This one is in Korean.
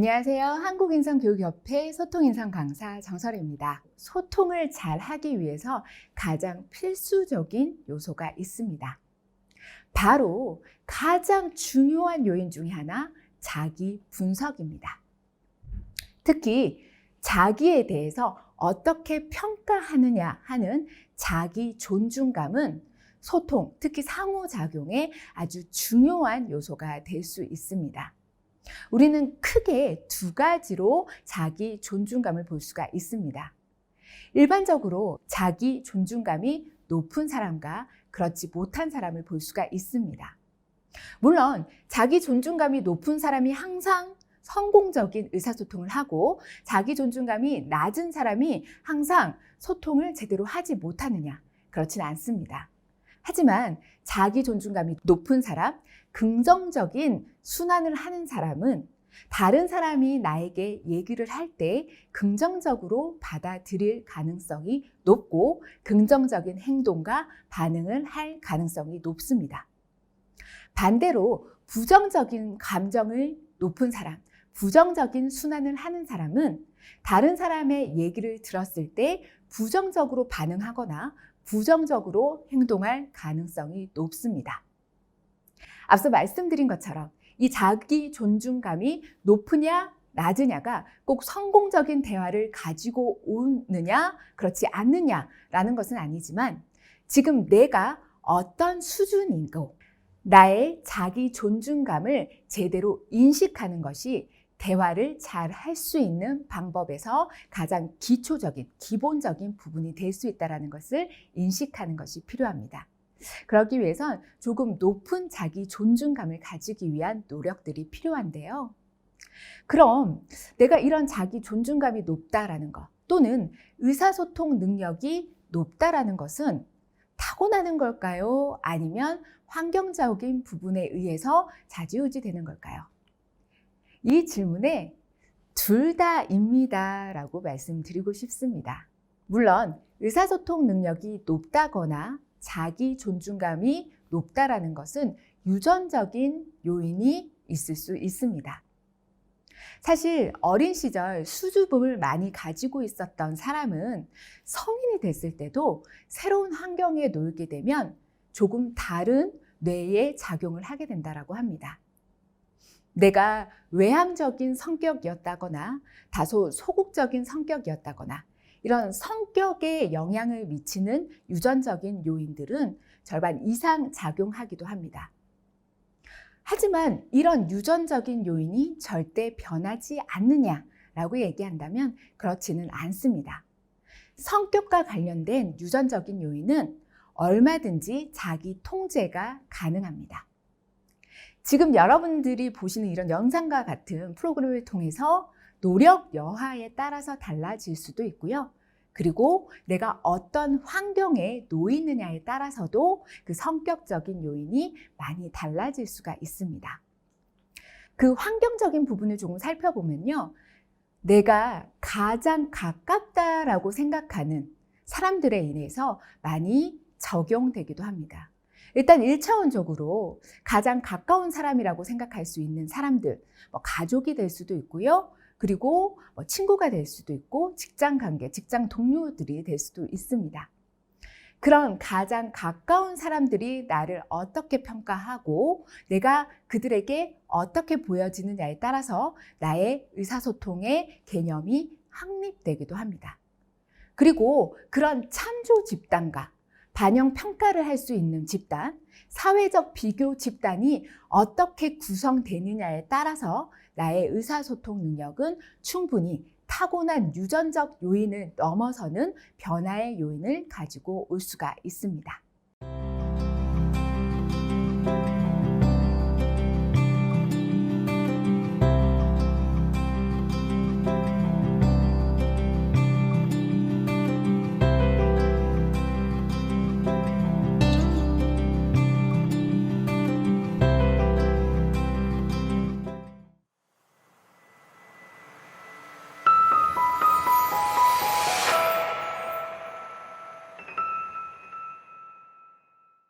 안녕하세요. 한국인성교육협회 소통인성 강사 정설입니다. 소통을 잘 하기 위해서 가장 필수적인 요소가 있습니다. 바로 가장 중요한 요인 중에 하나, 자기 분석입니다. 특히 자기에 대해서 어떻게 평가하느냐 하는 자기 존중감은 소통, 특히 상호작용에 아주 중요한 요소가 될 수 있습니다. 우리는 크게 두 가지로 자기 존중감을 볼 수가 있습니다. 일반적으로 자기 존중감이 높은 사람과 그렇지 못한 사람을 볼 수가 있습니다. 물론 자기 존중감이 높은 사람이 항상 성공적인 의사소통을 하고 자기 존중감이 낮은 사람이 항상 소통을 제대로 하지 못하느냐, 그렇지는 않습니다. 하지만 자기 존중감이 높은 사람, 긍정적인 순환을 하는 사람은 다른 사람이 나에게 얘기를 할 때 긍정적으로 받아들일 가능성이 높고 긍정적인 행동과 반응을 할 가능성이 높습니다. 반대로 부정적인 감정을 높은 사람, 부정적인 순환을 하는 사람은 다른 사람의 얘기를 들었을 때 부정적으로 반응하거나 부정적으로 행동할 가능성이 높습니다. 앞서 말씀드린 것처럼 이 자기 존중감이 높으냐 낮으냐가 꼭 성공적인 대화를 가지고 오느냐 그렇지 않느냐라는 것은 아니지만 지금 내가 어떤 수준이고 나의 자기 존중감을 제대로 인식하는 것이 대화를 잘 할 수 있는 방법에서 가장 기초적인, 기본적인 부분이 될 수 있다는 것을 인식하는 것이 필요합니다. 그러기 위해선 조금 높은 자기 존중감을 가지기 위한 노력들이 필요한데요. 그럼 내가 이런 자기 존중감이 높다라는 것 또는 의사소통 능력이 높다라는 것은 타고나는 걸까요? 아니면 환경적인 부분에 의해서 좌지우지 되는 걸까요? 이 질문에 둘 다입니다 라고 말씀드리고 싶습니다. 물론 의사소통 능력이 높다거나 자기 존중감이 높다라는 것은 유전적인 요인이 있을 수 있습니다. 사실 어린 시절 수줍음을 많이 가지고 있었던 사람은 성인이 됐을 때도 새로운 환경에 놓이게 되면 조금 다른 뇌의 작용을 하게 된다고 합니다. 내가 외향적인 성격이었다거나 다소 소극적인 성격이었다거나 이런 성격에 영향을 미치는 유전적인 요인들은 절반 이상 작용하기도 합니다. 하지만 이런 유전적인 요인이 절대 변하지 않느냐라고 얘기한다면 그렇지는 않습니다. 성격과 관련된 유전적인 요인은 얼마든지 자기 통제가 가능합니다. 지금 여러분들이 보시는 이런 영상과 같은 프로그램을 통해서 노력 여하에 따라서 달라질 수도 있고요. 그리고 내가 어떤 환경에 놓이느냐에 따라서도 그 성격적인 요인이 많이 달라질 수가 있습니다. 그 환경적인 부분을 조금 살펴보면요. 내가 가장 가깝다라고 생각하는 사람들에 인해서 많이 적용되기도 합니다. 일단 1차원적으로 가장 가까운 사람이라고 생각할 수 있는 사람들, 가족이 될 수도 있고요. 그리고 친구가 될 수도 있고 직장 관계, 직장 동료들이 될 수도 있습니다. 그런 가장 가까운 사람들이 나를 어떻게 평가하고 내가 그들에게 어떻게 보여지느냐에 따라서 나의 의사소통의 개념이 확립되기도 합니다. 그리고 그런 참조 집단과 반영 평가를 할 수 있는 집단, 사회적 비교 집단이 어떻게 구성되느냐에 따라서 나의 의사소통 능력은 충분히 타고난 유전적 요인을 넘어서는 변화의 요인을 가지고 올 수가 있습니다.